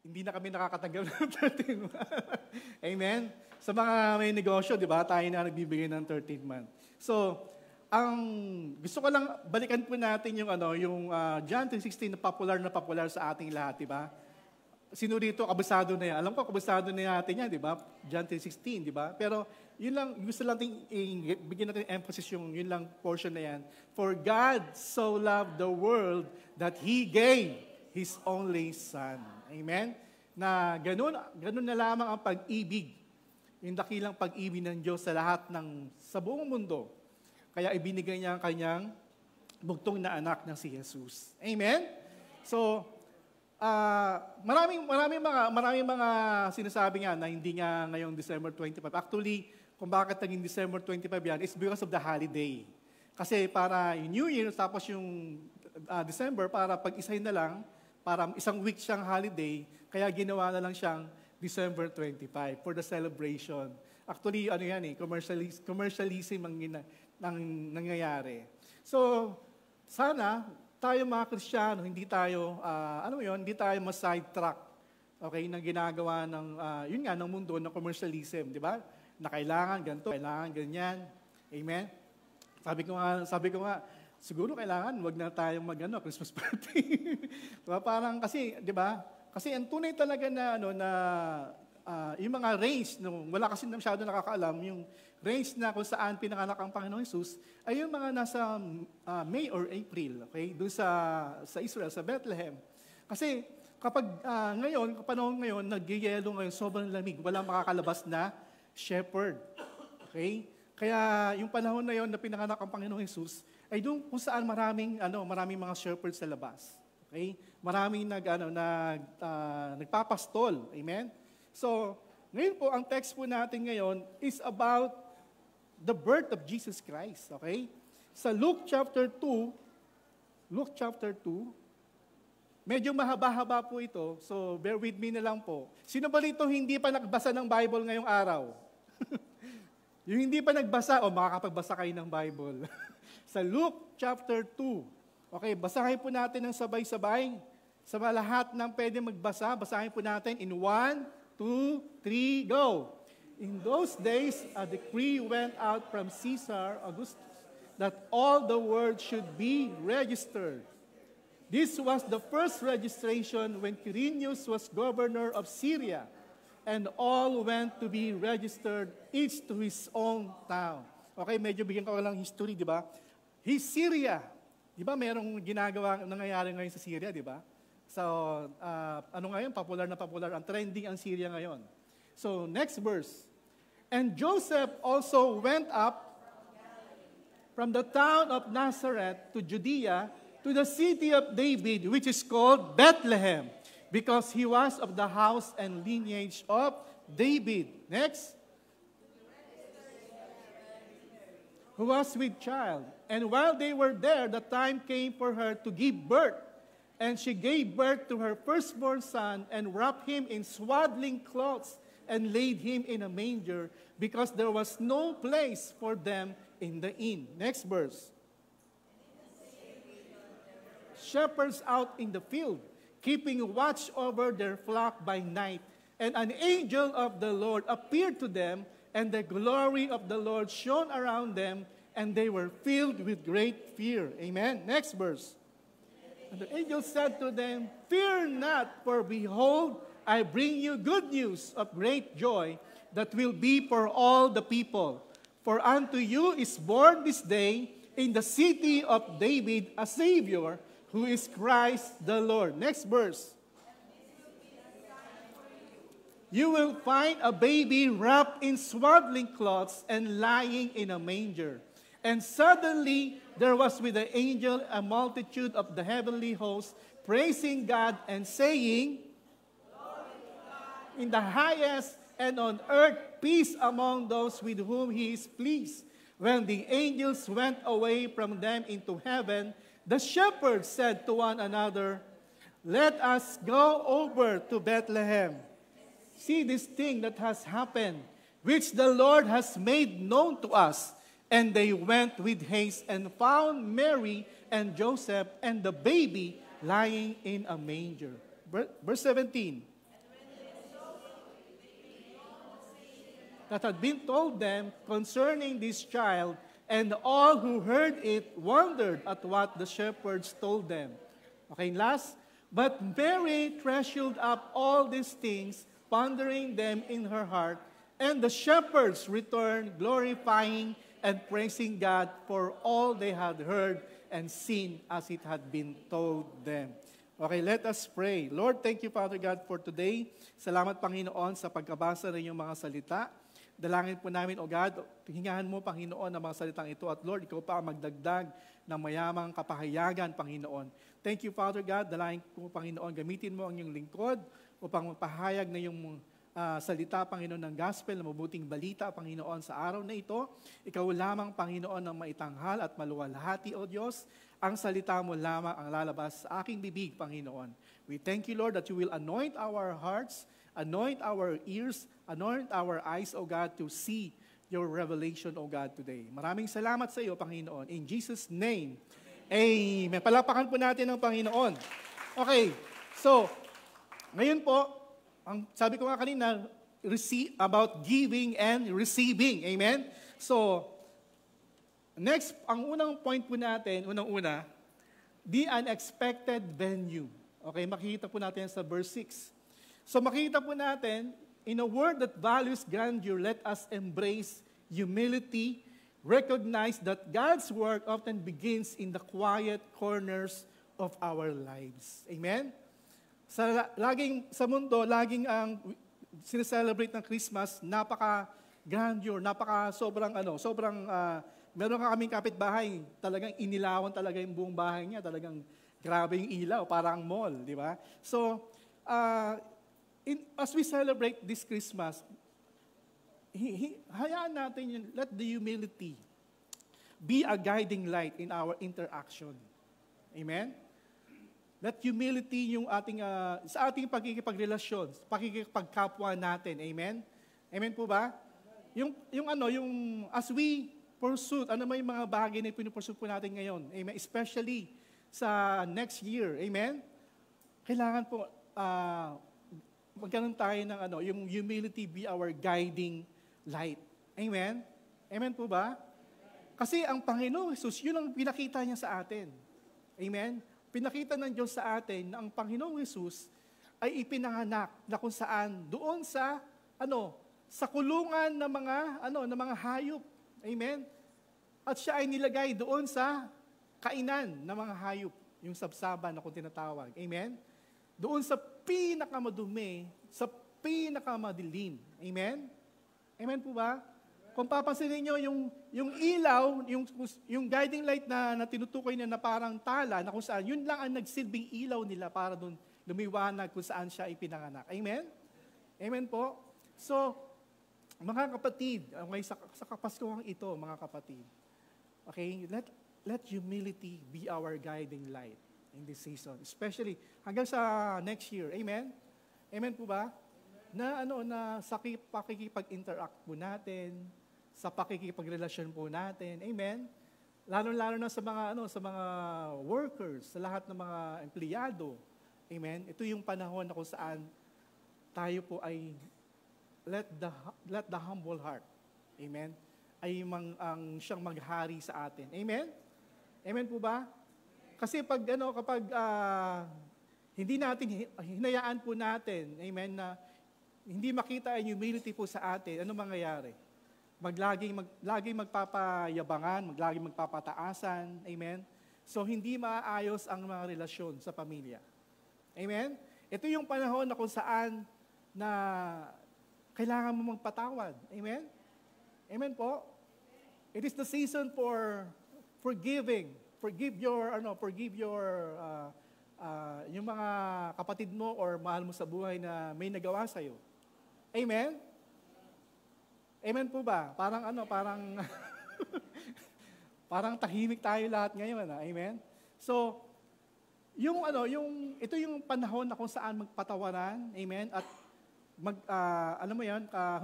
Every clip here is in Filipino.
Hindi na kami nakakatanggap ng 13th month. Amen? Sa mga may negosyo, di ba, tayo na nagbibigay ng 13th month. So, ang gusto ko lang, balikan po natin yung, John 3:16 na popular sa ating lahat, di ba? Sino rito, kabisado na yan? Alam ko, kabisado na natin yan, di ba? John 3:16, di ba? Pero, yun lang, gusto lang bigyan natin emphasis yun lang portion na yan. For God so loved the world that He gave His only Son. Amen? Na ganun na lamang ang pag-ibig. Yung dakilang pag-ibig ng Diyos sa buong mundo. Kaya ibinigay niya ang kanyang bugtong na anak ng si Jesus. Amen? So, maraming mga sinasabi nga na hindi nga ngayong December 25. Actually, kung bakit naging December 25 yan, is because of the holiday. Kasi para yung New Year, tapos yung December, para pag-isahin na lang, para isang week siyang holiday, kaya ginawa na lang siyang December 25 for the celebration. Actually, commercialism ang nangyayari. So, sana, tayo mga Kristiyano, hindi tayo ma-sidetrack, okay, ng ginagawa ng mundo, ng commercialism, di ba? Na kailangan ganito, kailangan ganyan. Amen? Sabi ko nga, siguro kailangan wag na tayong Christmas party. Diba? Parang kasi, di ba? Kasi ang tunay talaga yung mga range, wala kasi masyado nakakaalam, yung range na kung saan pinanganak ang Panginoong Jesus, ay yung mga nasa May or April, okay? Doon sa Israel, sa Bethlehem. Kasi kapag panahon ngayon, nagyayelo ngayon, sobrang lamig, walang makakalabas na shepherd. Okay? Kaya yung panahon na yon na pinanganak ang Panginoong Jesus, ay doon kung saan maraming mga shepherds sa labas. Okay? Maraming nagpapastol. Amen? So, ngayon po, ang text po natin ngayon is about the birth of Jesus Christ. Okay? Sa Luke chapter 2, medyo mahaba-haba po ito, so bear with me na lang po. Sino ba rito hindi pa nagbasa ng Bible ngayong araw? Yung hindi pa nagbasa, makakapagbasa kayo ng Bible. Sa Luke chapter 2. Okay, basahin po natin ng sabay-sabay. Sa lahat ng pwede magbasa, basahin po natin in 1, 2, 3, go! In those days, a decree went out from Caesar Augustus that all the world should be registered. This was the first registration when Quirinius was governor of Syria, and all went to be registered, each to his own town. Okay, medyo bigyan ko lang history, di ba? Syria, di ba merong nangyayari ngayon sa Syria, di ba? So, ngayon, popular ang trending ang Syria ngayon. So, next verse. And Joseph also went up from the town of Nazareth to Judea, to the city of David, which is called Bethlehem, because he was of the house and lineage of David. Next. Who was with child. And while they were there, the time came for her to give birth. And she gave birth to her firstborn son and wrapped him in swaddling cloths and laid him in a manger because there was no place for them in the inn. Next verse. Shepherds out in the field, keeping watch over their flock by night. And an angel of the Lord appeared to them, and the glory of the Lord shone around them, and they were filled with great fear. Amen. Next verse. And the angel said to them, Fear not, for behold, I bring you good news of great joy that will be for all the people. For unto you is born this day in the city of David a Savior, who is Christ the Lord. Next verse. You will find a baby wrapped in swaddling cloths and lying in a manger. And suddenly there was with the angel a multitude of the heavenly host, praising God and saying, in the highest and on earth peace among those with whom he is pleased. When the angels went away from them into heaven, the shepherds said to one another, Let us go over to Bethlehem. See this thing that has happened, which the Lord has made known to us. And they went with haste and found Mary and Joseph and the baby lying in a manger. Verse 17. that had been told them concerning this child, and all who heard it wondered at what the shepherds told them. Okay, last. But Mary treasured up all these things, pondering them in her heart, and the shepherds returned, glorifying and praising God for all they had heard and seen as it had been told them. Okay, let us pray. Lord, thank you, Father God, for today. Salamat, Panginoon, sa pagkabasa ng iyong mga salita. Dalangin po namin, O God, hingahan mo, Panginoon, ang mga salitang ito. At Lord, ikaw pa ang magdagdag ng mayamang kapahayagan, Panginoon. Thank you, Father God. Dalangin po, Panginoon, gamitin mo ang iyong lingkod upang magpahayag na iyong salita, Panginoon, ng gospel, na mabuting balita, Panginoon, sa araw na ito. Ikaw lamang, Panginoon, ang maitanghal at maluwalhati, O Diyos. Ang salita mo lamang ang lalabas sa aking bibig, Panginoon. We thank you, Lord, that you will anoint our hearts, anoint our ears, anoint our eyes, O God, to see your revelation, O God, today. Maraming salamat sa iyo, Panginoon. In Jesus' name, amen. Palapakan po natin ang Panginoon. Okay, so, ngayon po, ang sabi ko nga kanina, about giving and receiving. Amen? So, next, ang unang point po natin, unang-una, the unexpected venue. Okay, makikita po natin sa verse 6. So makikita po natin, in a world that values grandeur, let us embrace humility, recognize that God's work often begins in the quiet corners of our lives. Amen? Sa mundo, laging ang sineselebrate ng Christmas, napaka-grandeur, meron ka kaming kapitbahay, talagang inilawan talaga yung buong bahay niya, talagang grabe yung ilaw, parang mall, di ba? So, as we celebrate this Christmas, hayaan natin yun, let the humility be a guiding light in our interaction. Amen? Let humility yung ating, sa ating pagkikipagrelasyon, pagkikipagkapwa natin. Amen? Amen po ba? Yung as we pursue, ano may mga bagay na pinupursue po natin ngayon. Amen? Especially sa next year. Amen? Kailangan po, magkaroon tayo ng yung humility be our guiding light. Amen? Amen po ba? Kasi ang Panginoon Jesus, yun ang pinakita niya sa atin. Amen? Pinakita ng Diyos sa atin na ang Panginoong Jesus ay ipinanganak na kung saan doon sa sa kulungan ng mga hayop. Amen. At siya ay nilagay doon sa kainan ng mga hayop, yung sabsaban na kung tinatawag. Amen. Doon sa pinakamadumi, sa pinakamadilim. Amen. Amen po ba? Kung papansinin niyo yung ilaw, yung guiding light na tinutukoy niya na parang tala, na kung saan, yun lang ang nagsilbing ilaw nila para doon lumiwanag kung saan siya ipinanganak. Amen? Amen po? So, mga kapatid, okay, sa Kapaskuhan ito, mga kapatid, okay, let humility be our guiding light in this season. Especially hanggang sa next year. Amen? Amen po ba? Na sa pakikipag-interact po natin, sa pakikipagrelasyon po natin. Amen? Lalo-lalo na sa mga workers, sa lahat ng mga empleyado. Amen? Ito yung panahon na kung saan tayo po ay let the humble heart, amen, ay siyang maghari sa atin. Amen? Amen po ba? Kasi kapag hindi natin, hinayaan po natin, amen, na hindi makita ang humility po sa atin, ano mangyayari? Laging magpapayabangan, laging magpapataasan, amen? So, hindi maayos ang mga relasyon sa pamilya. Amen? Ito yung panahon na kung saan na kailangan mo magpatawad. Amen? Amen po? It is the season for forgiving. Forgive yung mga kapatid mo or mahal mo sa buhay na may nagawa sa'yo. Amen? Amen po ba? Parang tahimik tayo lahat ngayon. Amen? So, ito yung panahon na kung saan magpatawaran, amen, at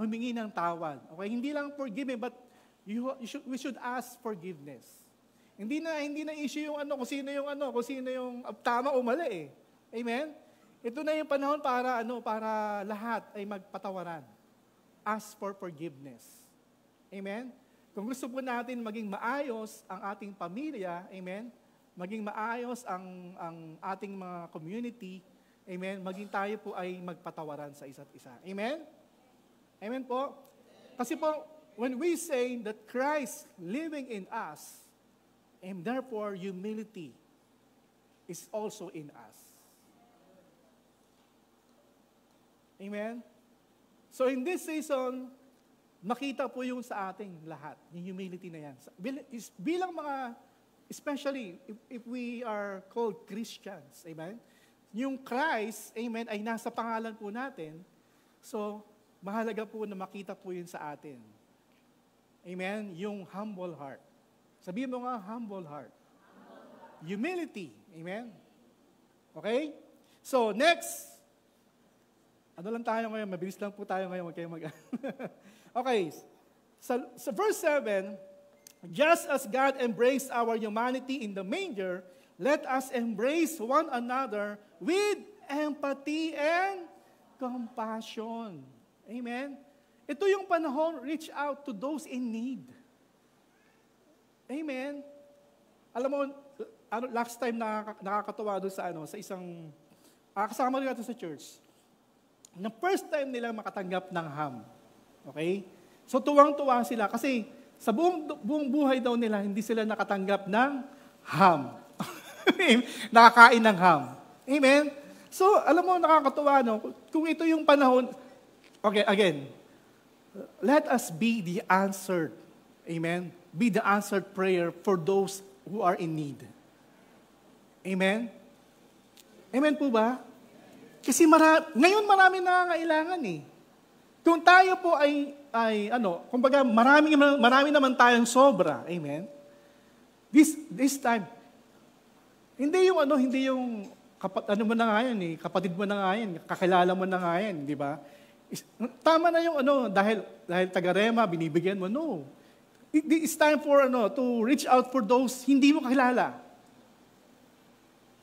humingi ng tawad. Okay, hindi lang forgiving, but we should ask forgiveness. Hindi na issue yung kung sino yung tama o mali eh. Amen? Ito na yung panahon para lahat ay magpatawaran. ask for forgiveness. Amen? Kung gusto po natin maging maayos ang ating pamilya, amen? Maging maayos ang ating mga community, amen? Maging tayo po ay magpatawaran sa isa't isa. Amen? Amen po? Kasi po, when we say that Christ living in us, and therefore humility is also in us. Amen? So in this season, makita po yung sa ating lahat, yung humility na yan. Bilang mga, especially if we are called Christians, amen? Yung Christ, amen, ay nasa pangalan po natin. So, mahalaga po na makita po yun sa atin. Amen? Yung humble heart. Sabihin mo nga, humble heart. Humility. Amen? Okay? So, next. Ano lang tayo ngayon? Mabilis lang po tayo ngayon. Huwag kayong Okay. Sa verse 7, just as God embraced our humanity in the manger, let us embrace one another with empathy and compassion. Amen? Ito yung panahon, reach out to those in need. Amen? Alam mo, last time nakakatawa doon sa isang, kasama rin natin sa church, na first time nila makatanggap ng ham. Okay? So tuwang-tuwa sila kasi sa buong buhay daw nila, hindi sila nakatanggap ng ham. Nakakain ng ham. Amen? So, alam mo, nakakatuwa, no? Kung ito yung panahon, okay, again, let us be the answered, amen? Be the answered prayer for those who are in need. Amen? Amen po ba? Kasi ngayon marami nangangailangan eh. Kung tayo po ay kumbaga marami naman tayong sobra. Amen? This time, hindi yung mo na nga yan eh, kapatid mo na nga yan, kakilala mo na nga yan, di ba? Tama na yung dahil taga-rema, binibigyan mo. No. It's time for to reach out for those hindi mo kakilala.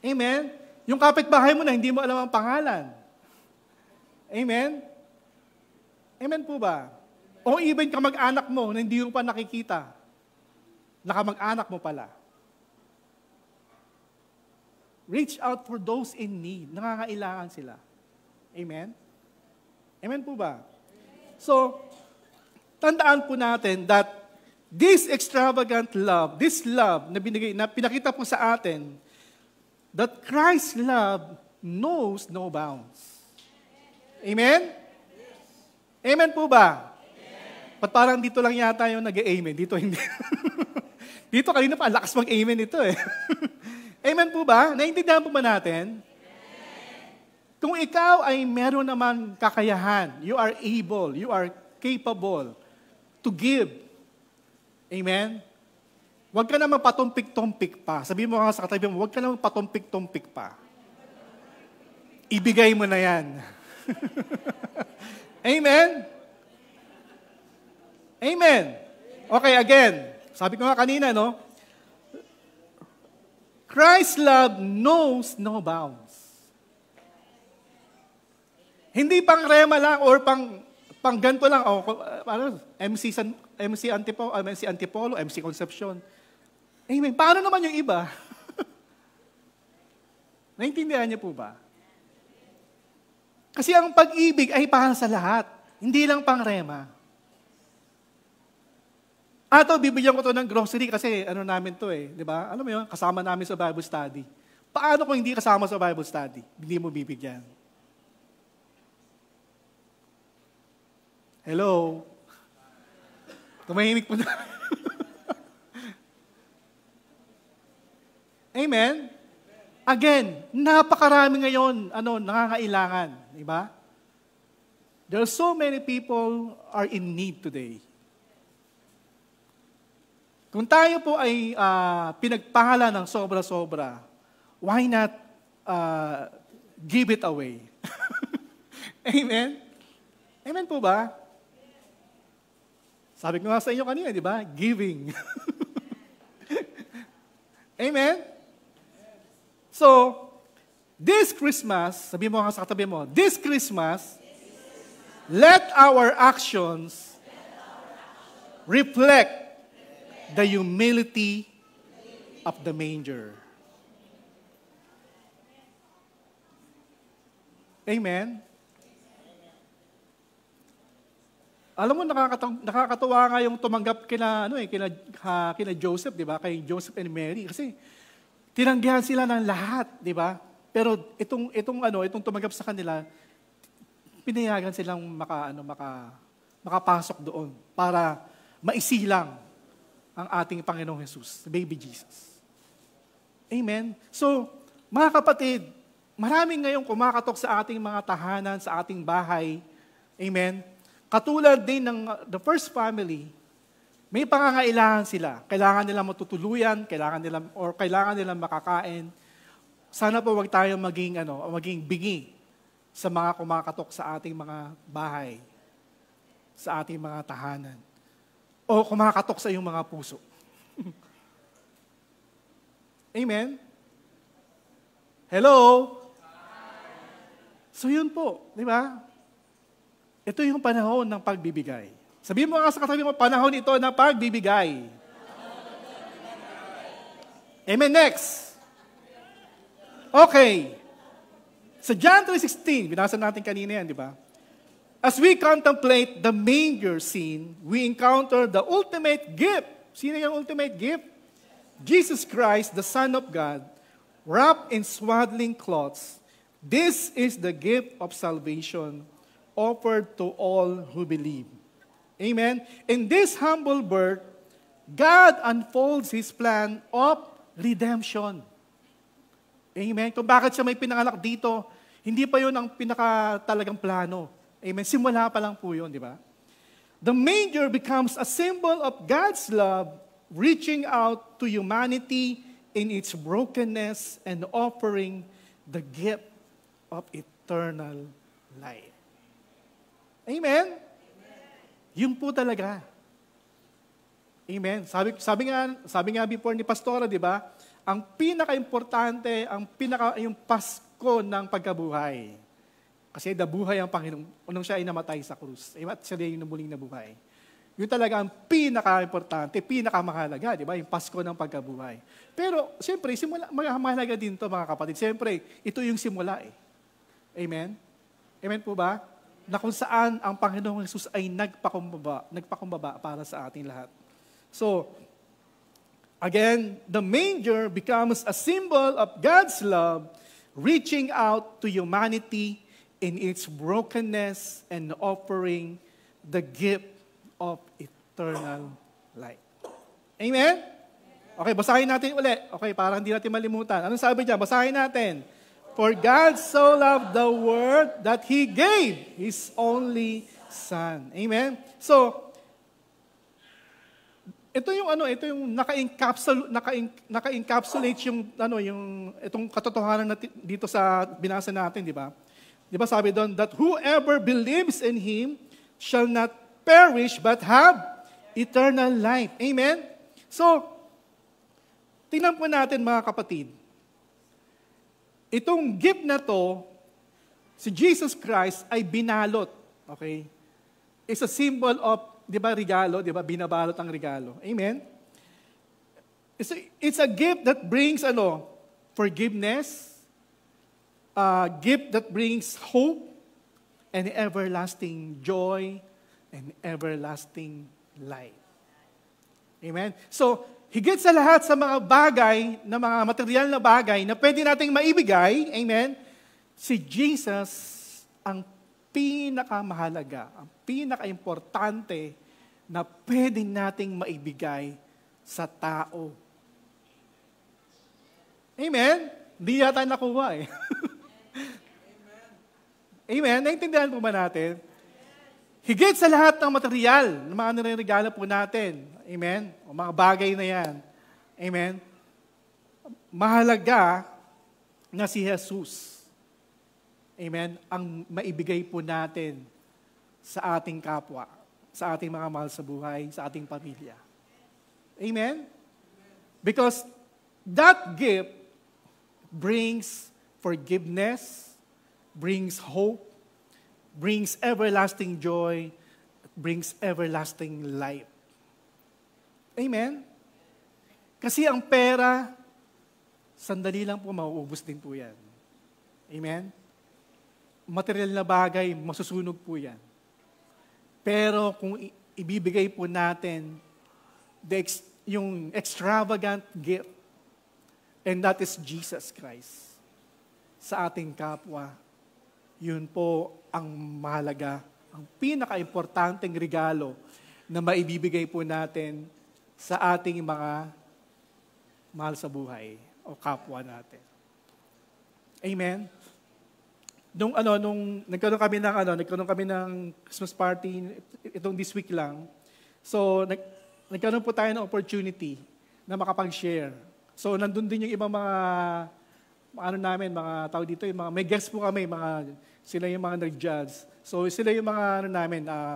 Amen? Yung kapitbahay mo na hindi mo alam ang pangalan. Amen? Amen po ba? O even kamag-anak mo na hindi mo pa nakikita. Nakamag-anak mo pala. Reach out for those in need. Nangangailangan sila. Amen? Amen po ba? So, tandaan po natin that this extravagant love, this love na pinakita po sa atin, that Christ's love knows no bounds. Amen? Amen po ba? Ba't parang dito lang yata yung nag-amen? Dito hindi. Dito kanina pa, lakas mag-amen ito eh. Amen po ba? Naintindihan po ba natin? Kung ikaw ay meron naman kakayahan, you are able, you are capable to give. Amen? Huwag ka naman patumpik-tumpik pa. Sabihin mo nga sa katabi mo, huwag ka naman patumpik-tumpik pa. Ibigay mo na yan. Amen? Amen. Okay, again. Sabi ko nga kanina, no? Christ's love knows no bounds. Hindi pang rema lang or pang ganito lang. MC Antipolo, MC Concepcion. Amen. Paano naman yung iba? Naintindihan niyo po ba? Kasi ang pag-ibig ay para sa lahat. Hindi lang pang rema. Bibigyan ko to ng grocery kasi namin to eh. Di ba? Alam mo yun, kasama namin sa Bible study. Paano kung hindi kasama sa Bible study? Hindi mo bibigyan. Hello? Tumahimik po na. Amen? Again, napakarami ngayon, nangangailangan. Di ba? There are so many people are in need today. Kung tayo po ay pinagpahala ng sobra-sobra, why not give it away? Amen? Amen po ba? Sabi ko nga sa inyo kanina, di ba? Giving. Amen? So, this Christmas, sabi mo nga sa katabi mo, this Christmas, Let our actions reflect the humility of the manger. Amen? Alam mo, nakakatawa nga yung tumanggap kina Joseph, di ba? Kay Joseph and Mary. Kasi tinanggihan sila ng lahat, di ba? Pero itong tumanggap sa kanila, pinayagan silang makapasok doon para maisilang ang ating Panginoong Jesus, baby Jesus. Amen? So, mga kapatid, maraming ngayong kumakatok sa ating mga tahanan, sa ating bahay. Amen? Katulad din ng the first family, may pangangailangan sila. Kailangan nilang matutuluyan, kailangan nilang makakain. Sana po wag tayo maging bingi sa mga kumakatok sa ating mga bahay, sa ating mga tahanan, o kumakatok sa iyong mga puso. Amen? Hello? So yun po, di ba? Ito yung panahon ng pagbibigay. Sabihin mo nga sa katabi mo, panahon ito ng pagbibigay. Amen, next. Okay. Sa John 3:16, binasa natin kanina yan, di ba? As we contemplate the manger scene, we encounter the ultimate gift. Sino yung ultimate gift? Jesus Christ, the Son of God, wrapped in swaddling cloths. This is the gift of salvation offered to all who believe. Amen? In this humble birth, God unfolds His plan of redemption. Amen? Kung bakit siya may pinanganak dito, hindi pa yun ang talagang plano. Amen? Simula pa lang po yun, di ba? The manger becomes a symbol of God's love reaching out to humanity in its brokenness and offering the gift of eternal life. Amen? Yun po talaga. Amen. Sabi nga before ni Pastora, di ba? Ang pinaka-importante, yung Pasko ng pagkabuhay. Kasi nabuhay ang Panginoon nung siya ay namatay sa krus. At siya yung muling nabuhay. Yun talaga ang pinaka-importante, pinaka-mahalaga, di ba? Yung Pasko ng pagkabuhay. Pero, siyempre, mahalaga din to mga kapatid. Siyempre, ito yung simula eh. Amen? Amen po ba? Na kung saan ang Panginoong Jesus ay nagpakumbaba para sa ating lahat. So, again, the manger becomes a symbol of God's love reaching out to humanity in its brokenness and offering the gift of eternal life. Amen? Okay, basahin natin ulit. Okay, para hindi natin malimutan. Anong sabi dyan? Basahin natin. For God so loved the world that He gave His only Son. Amen? So, ito yung naka-encapsulate yung itong katotohanan natin dito sa binasa natin, di ba? Di ba sabi doon, that whoever believes in Him shall not perish but have eternal life. Amen? So, tingnan po natin mga kapatid. Itong gift na to, si Jesus Christ ay binalot. Okay? It's a symbol of, di ba, regalo, di ba? Binabalot ang regalo. Amen? It's a gift that brings, forgiveness, a gift that brings hope, and everlasting joy, and everlasting life. Amen? So, higit sa lahat sa mga bagay, na mga material na bagay na pwede nating maibigay, amen, si Jesus ang pinakamahalaga, ang pinaka-importante na pwede nating maibigay sa tao. Amen? Hindi yata nakuha eh. Amen? Naintindihan po ba natin? Higit sa lahat ng material, ng mga niregalo po natin, amen? O mga bagay na yan, amen? Mahalaga na si Jesus, amen, ang maibigay po natin sa ating kapwa, sa ating mga mahal sa buhay, sa ating pamilya. Amen? Because that gift brings forgiveness, brings hope, brings everlasting joy, brings everlasting life. Amen? Kasi ang pera, sandali lang po, mauubos din po yan. Amen? Material na bagay, masusunog po yan. Pero kung ibibigay po natin yung extravagant gift, and that is Jesus Christ, sa ating kapwa, yun po ang mahalaga, ang pinaka-importanteng regalo na maibibigay po natin sa ating mga mahal sa buhay o kapwa natin. Amen? Nung nagkaroon kami ng Christmas party itong this week lang. So nagkaroon po tayo ng opportunity na makapag-share. So nandun din yung ibang mga mga tao dito, yung mga may guests po kami, sila yung mga nag-judge. So sila yung mga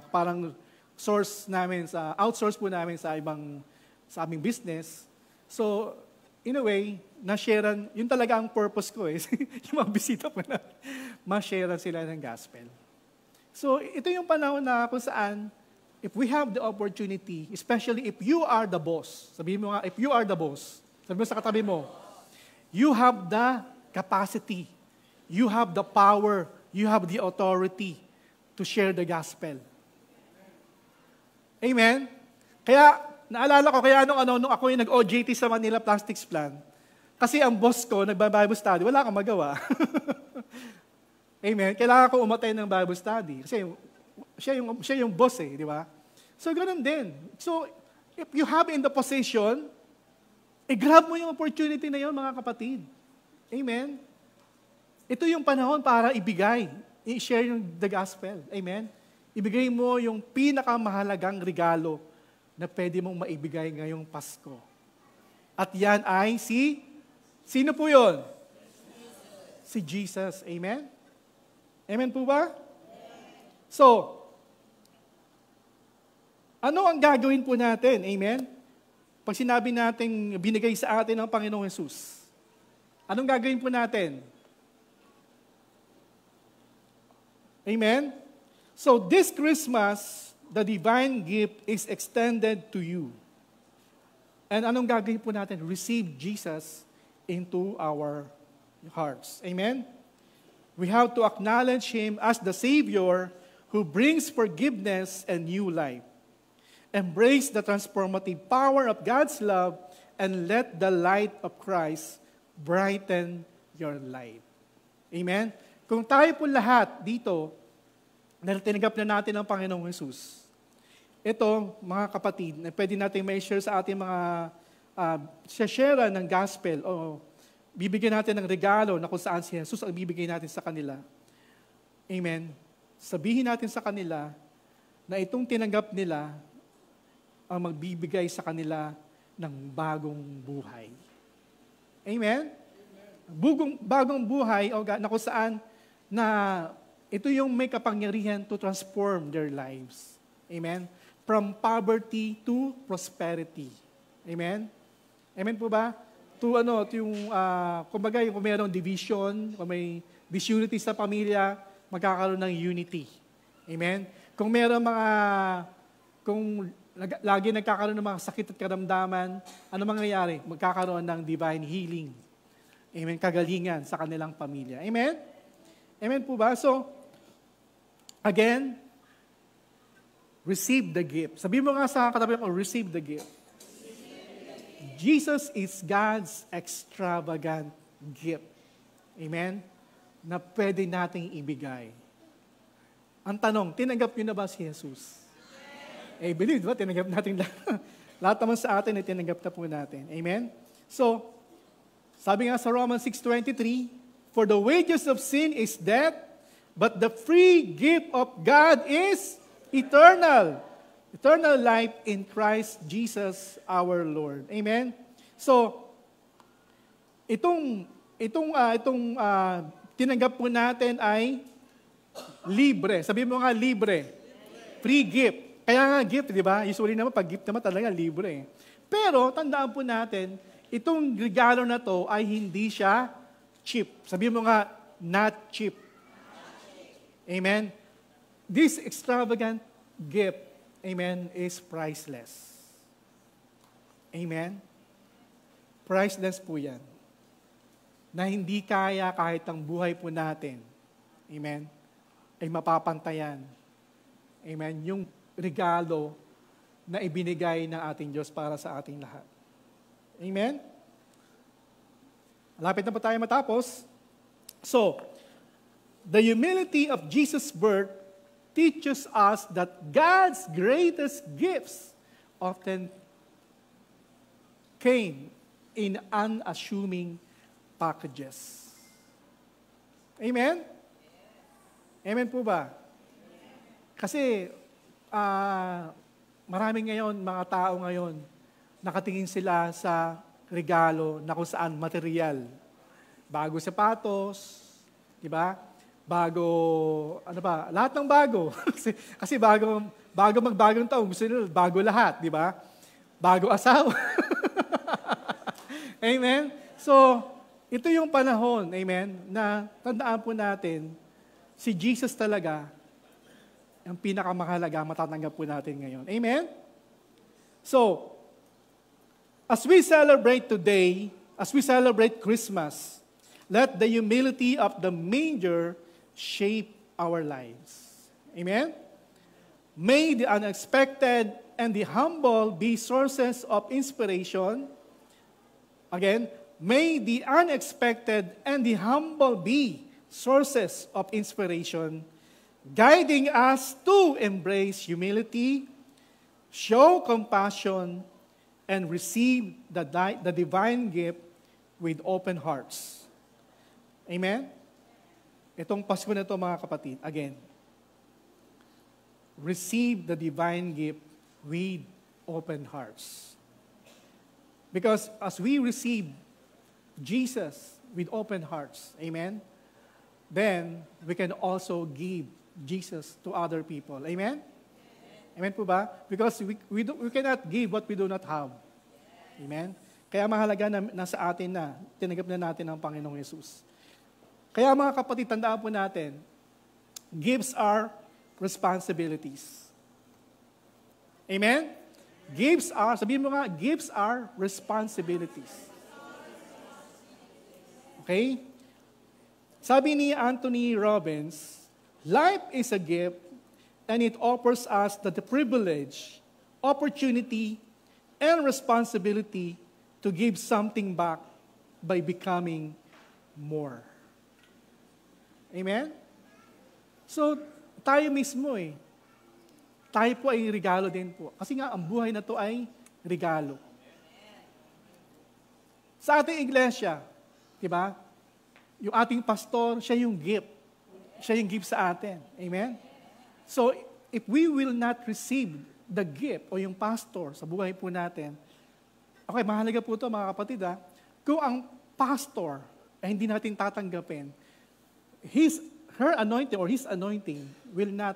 parang source namin outsource po namin sa aming business. So in a way, na-sharean, yun talaga ang purpose ko yung mga bisita po na, ma-sharean sila ng gospel. So, ito yung panahon na kung saan, if we have the opportunity, especially if you are the boss, sabihin mo nga, if you are the boss, sabihin mo sa katabi mo, you have the capacity, you have the power, you have the authority to share the gospel. Amen? Kaya, naalala ko, nung ako yung nag-OJT sa Manila Plastics Plant, kasi ang boss ko, nagba-Bible study, wala kang magawa. Amen? Kailangan ko umatay ng Bible study. Kasi siya yung boss di ba? So, ganun din. So, if you have in the position, grab mo yung opportunity na yun, mga kapatid. Amen? Ito yung panahon para ibigay, i-share the gospel. Amen? Ibigay mo yung pinakamahalagang regalo na pwede mong maibigay ngayong Pasko. At yan ay sino po yun? Si Jesus. Amen? Amen po ba? So, ano ang gagawin po natin? Amen? Pag sinabi natin, binigay sa atin ng Panginoong Jesus, anong gagawin po natin? Amen? So, this Christmas, the divine gift is extended to you. And anong gagawin po natin? Receive Jesus into our hearts. Amen? We have to acknowledge Him as the Savior who brings forgiveness and new life. Embrace the transformative power of God's love and let the light of Christ brighten your life. Amen? Kung tayo po lahat dito, dahil tinanggap na natin ang Panginoong Jesus, ito, mga kapatid, na pwede natin may share sa ating mga share ng gospel o bibigyan natin ng regalo na kung saan si Jesus ang bibigay natin sa kanila. Amen? Sabihin natin sa kanila na itong tinanggap nila ang magbibigay sa kanila ng bagong buhay. Amen? Bagong buhay na kung saan na ito yung may kapangyarihan to transform their lives. Amen? From poverty to prosperity. Amen? Amen po ba? Kumbaga, kung mayroong division, kung may disunity sa pamilya, magkakaroon ng unity. Amen? Kung lagi nagkakaroon ng mga sakit at karamdaman, ano mangyayari? Magkakaroon ng divine healing. Amen? Kagalingan sa kanilang pamilya. Amen? Amen po ba? So, again, receive the gift. Sabihin mo nga sa katabi mo, receive the gift. Jesus is God's extravagant gift. Amen? Na pwede nating ibigay. Ang tanong, tinanggap niyo na ba si Jesus? Believe, diba? Tinanggap natin lahat. Lahat naman sa atin ay tinanggap na po natin. Amen? So, sabi nga sa Romans 6:23, for the wages of sin is death, but the free gift of God is eternal. Eternal life in Christ Jesus our Lord. Amen? So, itong tinanggap po natin ay libre. Sabihin mo nga, libre. Free gift. Kaya nga gift, di ba? Usually naman, pag gift naman talaga, libre. Pero, tandaan po natin, itong regalo na to ay hindi siya cheap. Sabihin mo nga, not cheap. Amen? this extravagant gift, amen, is priceless. Amen? Priceless po yan. Na hindi kaya kahit ang buhay po natin, amen, ay mapapantayan. Amen? Yung regalo na ibinigay ng ating Diyos para sa ating lahat. Amen? Malapit na po tayo matapos. So, the humility of Jesus' birth teaches us that God's greatest gifts often came in unassuming packages. Amen? Amen po ba? Kasi, maraming ngayon, mga tao ngayon, nakatingin sila sa regalo na kung saan material. Bago sapatos, di ba? Bago, ano ba? Lahat ng bago. kasi bago magbagong taon, gusto nila bago lahat, di ba? Bago asawa. Amen? So, ito yung panahon, amen, na tandaan po natin, si Jesus talaga, ang pinakamahalaga, matatanggap po natin ngayon. Amen? So, as we celebrate today, as we celebrate Christmas, let the humility of the manger shape our lives. Amen? May the unexpected and the humble be sources of inspiration. Again, may the unexpected and the humble be sources of inspiration, guiding us to embrace humility, show compassion, and receive the divine gift with open hearts. Amen? Itong Pasko na ito, mga kapatid, again, receive the divine gift with open hearts. Because as we receive Jesus with open hearts, amen, then we can also give Jesus to other people. Amen? Amen po ba? Because we cannot give what we do not have. Amen? Kaya mahalaga na nasa atin na, tinanggap na natin ang Panginoong Yesus. Kaya mga kapatid, tandaan po natin, gifts are responsibilities. Amen? Gifts are, sabihin mo nga, gifts are responsibilities. Okay? Sabi ni Anthony Robbins, life is a gift and it offers us the privilege, opportunity, and responsibility to give something back by becoming more. Amen? So, tayo mismo tayo po ay regalo din po. Kasi nga, ang buhay na to ay regalo. Sa ating iglesia, di ba? Yung ating pastor, siya yung gift. Siya yung gift sa atin. Amen? So, if we will not receive the gift o yung pastor sa buhay po natin, okay, mahalaga po ito mga kapatid kung ang pastor ay hindi natin tatanggapin, her anointing or his anointing will not,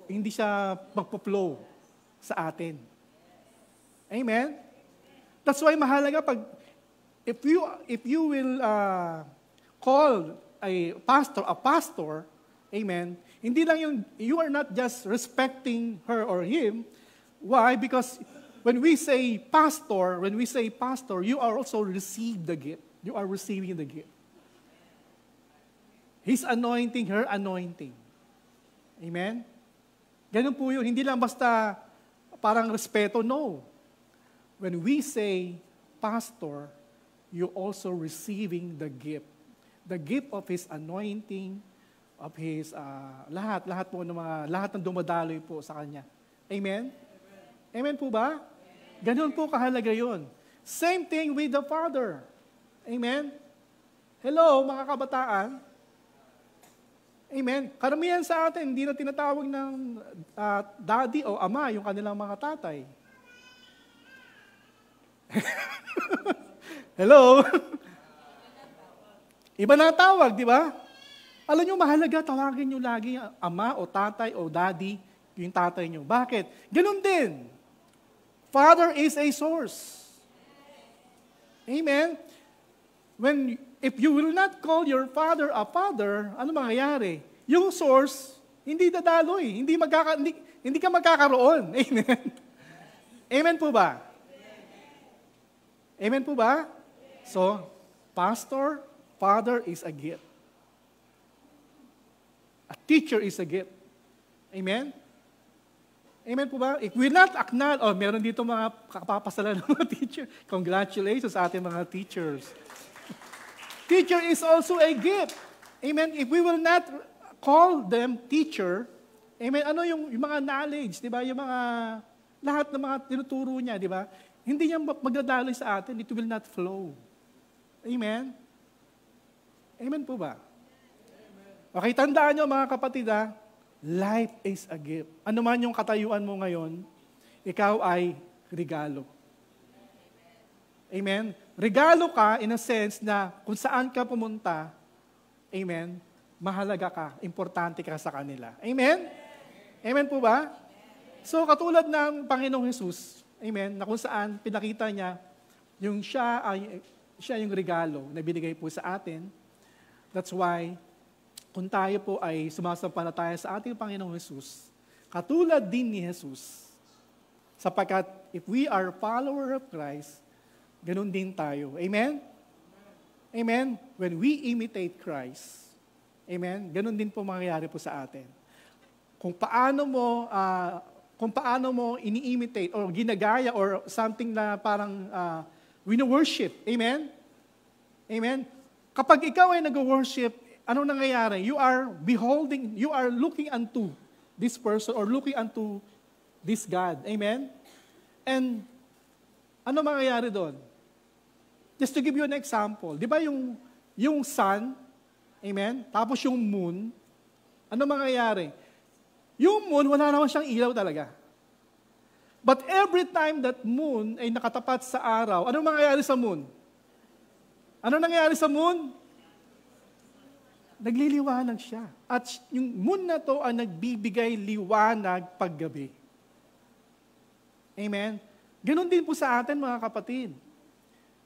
hindi siya magpo-flow sa atin. Amen? That's why mahalaga pag, if you will call a pastor, amen, hindi lang you are not just respecting her or him. Why? Because when we say pastor, you are also receive the gift. You are receiving the gift. His anointing, her anointing. Amen? Ganun po yun. Hindi lang basta parang respeto, no. When we say pastor, you also receiving the gift. The gift of His anointing, of His, lahat po ng lahat ng dumadaloy po sa Kanya. Amen? Amen po ba? Ganun po kahalaga yun. Same thing with the Father. Amen? Hello, mga kabataan. Amen? Karamihan sa atin, hindi na tinatawag ng daddy o ama yung kanilang mga tatay. Hello? Iba na tawag, di ba? Alam nyo, mahalaga, tawagin nyo lagi ama o tatay o daddy, yung tatay nyo. Bakit? Ganun din. Father is a source. Amen? If you will not call your father a father, ano mangyayari? Yung source, Hindi dadaloy. Hindi ka magkakaroon. Amen? Amen po ba? Amen po ba? So, pastor, father is a gift. A teacher is a gift. Amen? Amen po ba? If we not acknowledge, meron dito mga kapapasalan ng mga teacher. Congratulations sa ating mga teachers. Teacher is also a gift. Amen? If we will not call them teacher, amen, ano yung mga knowledge, di ba? Yung mga, lahat ng mga tinuturo niya, di ba? Hindi niya magdadaloy sa atin, it will not flow. Amen? Amen po ba? Okay, tandaan niyo mga kapatid, life is a gift. Ano man yung katayuan mo ngayon, ikaw ay regalo. Amen? Regalo ka in a sense na kung saan ka pumunta, amen, mahalaga ka, importante ka sa kanila. Amen? Amen po ba? So katulad ng Panginoong Jesus, amen, na kung saan pinakita niya yung siya yung regalo na binigay po sa atin. That's why kung tayo po ay sumasampalataya sa ating Panginoong Jesus, katulad din ni Jesus, sapagkat if we are follower of Christ, ganun din tayo. Amen? Amen? When we imitate Christ, amen, ganun din po mangyayari po sa atin. Kung paano mo ini-imitate or ginagaya or something na parang wino-worship. Amen? Amen? Kapag ikaw ay nag-worship, ano nangyayari? You are looking unto this person or looking unto this God. Amen? And ano mangyayari doon? Just to give you an example, di ba yung sun, amen, tapos yung moon, ano mangyayari? Yung moon, wala naman siyang ilaw talaga. But every time that moon ay nakatapat sa araw, ano mangyayari sa moon? Ano nangyayari sa moon? Nagliliwanag siya. At yung moon na to ang nagbibigay liwanag paggabi. Amen? Ganon din po sa atin mga kapatid.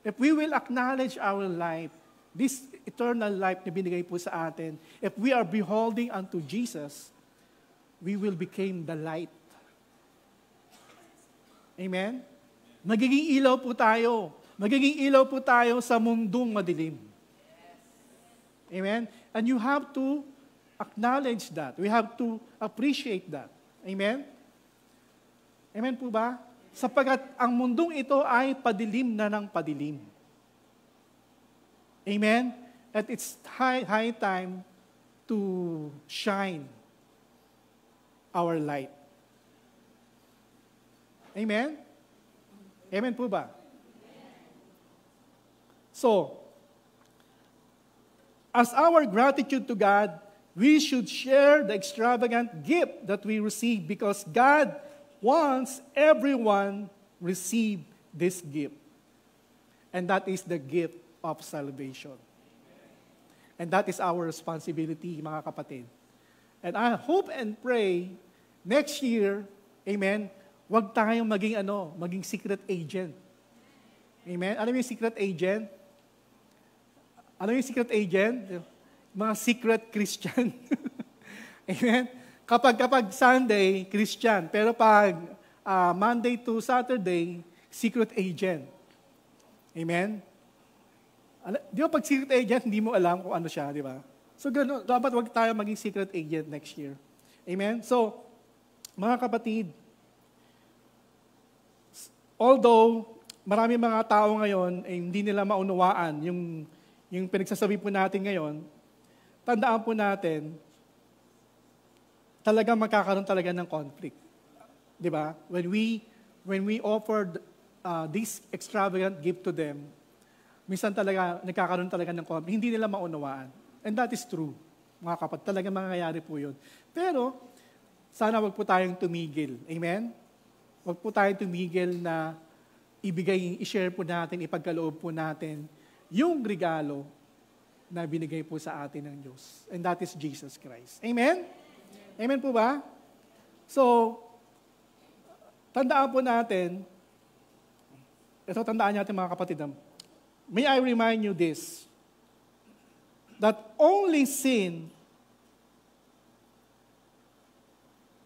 If we will acknowledge our life, this eternal life na binigay po sa atin, if we are beholding unto Jesus, we will become the light. Amen? Magiging ilaw po tayo. Magiging ilaw po tayo sa mundong madilim. Amen? And you have to acknowledge that. We have to appreciate that. Amen? Amen po ba? Sapagkat ang mundong ito ay padilim na ng padilim. Amen? At it's high time to shine our light. Amen? Amen po ba? So, as our gratitude to God, we should share the extravagant gift that we receive because God wants everyone receive this gift. And that is the gift of salvation. And that is our responsibility, mga kapatid. And I hope and pray next year, amen, wag tayong maging secret agent. Amen? Ano yung secret agent? Ano yung secret agent? Mga secret Christian. Amen? Kapag Sunday, Christian. Pero pag Monday to Saturday, secret agent. Amen? Di ba pag secret agent, hindi mo alam kung ano siya, di ba? So gano'n, dapat wag tayo maging secret agent next year. Amen? So, mga kapatid, although marami mga tao ngayon ay hindi nila maunawaan yung pinagsasabi po natin ngayon, tandaan po natin, talagang magkakaroon talaga ng conflict. Di ba? When we offered this extravagant gift to them, minsan talaga, nagkakaroon talaga ng conflict. Hindi nila maunawaan. And that is true, mga kapatid. Talagang mangyayari po yun. Pero, sana wag po tayong tumigil. Amen? Wag po tayong tumigil na i-share po natin, ipagkaloob po natin yung regalo na binigay po sa atin ng Diyos. And that is Jesus Christ. Amen? Amen po ba? So, tandaan po natin, tandaan natin mga kapatid, may I remind you this, that only sin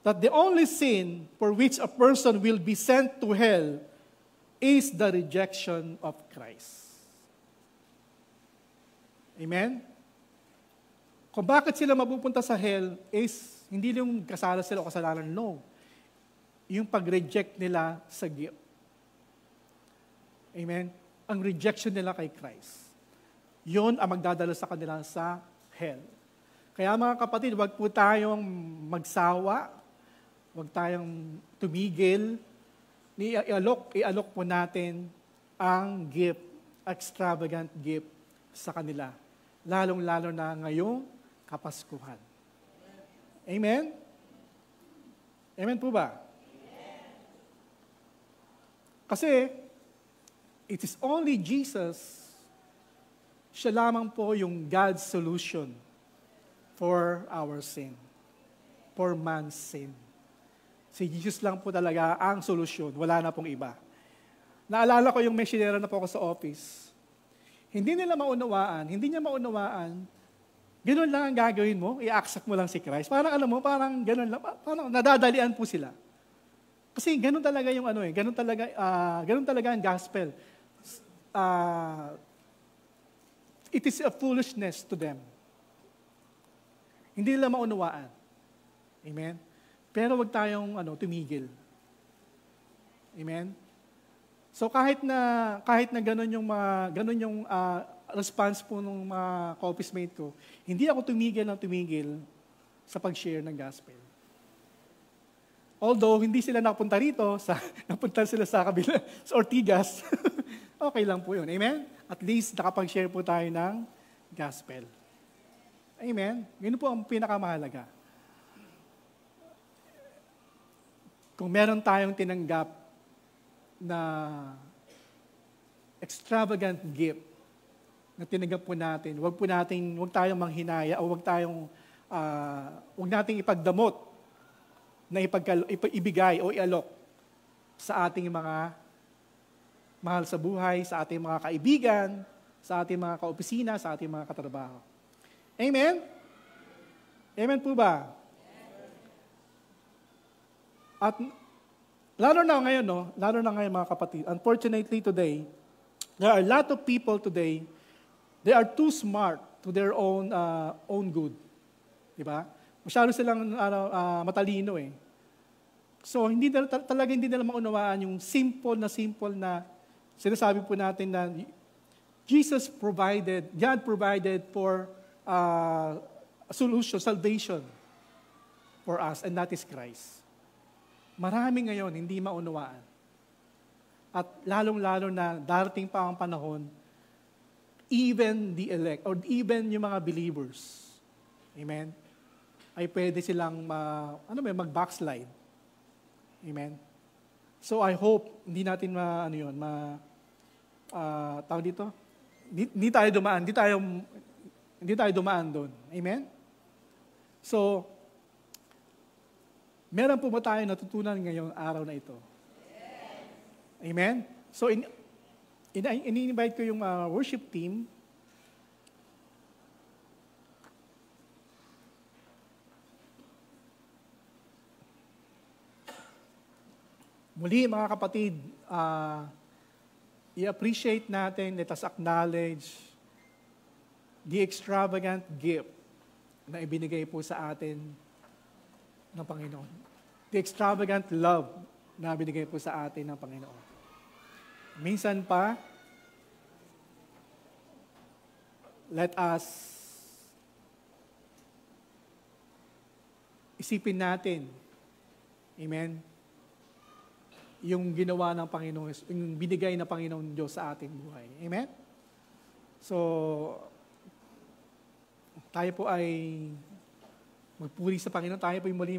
that the only sin for which a person will be sent to hell is the rejection of Christ. Amen? Kung bakit sila mapupunta sa hell is hindi yung kasala sila o kasalanan, no. Yung pag-reject nila sa gift. Amen? Ang rejection nila kay Christ. Yun ang magdadala sa kanila sa hell. Kaya mga kapatid, wag po tayong magsawa, wag tayong tumigil, ialok po natin ang gift, extravagant gift sa kanila. Lalong-lalo na ngayong Kapaskuhan. Amen? Amen po ba? Kasi, it is only Jesus, siya lamang po yung God's solution for our sin, for man's sin. Si Jesus lang po talaga ang solusyon, wala na pong iba. Naalala ko yung may sinera na po ako sa office. Hindi nila maunawaan, hindi niya maunawaan, ganun lang ang gagawin mo, i-accept mo lang si Christ. Parang alam mo, parang ganun lang, parang nadadalian po sila. Kasi ganun talaga yung ganun talaga ang gospel. It is a foolishness to them. Hindi nila maunawaan. Amen? Pero wag tayong tumigil. Amen? So kahit na ganun yung response po ng mga ka-office mate ko, hindi ako tumigil sa pag-share ng gospel. Although hindi sila napunta rito, napunta sila sa kabila, sa Ortigas. Okay lang po yun. Amen? At least nakapag-share po tayo ng gospel. Amen? Yun po ang pinakamahalaga. Kung meron tayong tinanggap na extravagant gift na tinanggap po natin, wag tayong manghinaya o wag nating ipagdamot na ibigay o ialok sa ating mga mahal sa buhay, sa ating mga kaibigan, sa ating mga kaopisina, sa ating mga katrabaho. Amen? Amen po ba? At lalo na ngayon mga kapatid, unfortunately today, there are a lot of people today, they are too smart to their own good. Diba? Masyado silang matalino eh. So, hindi nila maunawaan yung simple na sinasabi po natin na God provided for a solution, salvation for us, and that is Christ. Marami ngayon hindi maunawaan. At lalong-lalo na darating pa ang panahon, even the elect, or even yung mga believers, amen, ay pwede silang mag-backslide. Amen? So I hope hindi natin tawag dito, hindi tayo dumaan doon. Amen? So, meron po ba tayo natutunan ngayong araw na ito? Amen? So, in-invite ko yung worship team. Muli, mga kapatid, i-appreciate natin, let us acknowledge the extravagant gift na ibinigay po sa atin ng Panginoon. The extravagant love na binigay po sa atin ng Panginoon. Minsan pa, let us isipin natin, amen, yung ginawa ng Panginoon, yung binigay ng Panginoon Diyos sa ating buhay. Amen? So, tayo po ay magpuri sa Panginoon. Tayo po ay muli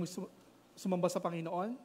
sumamba sa Panginoon.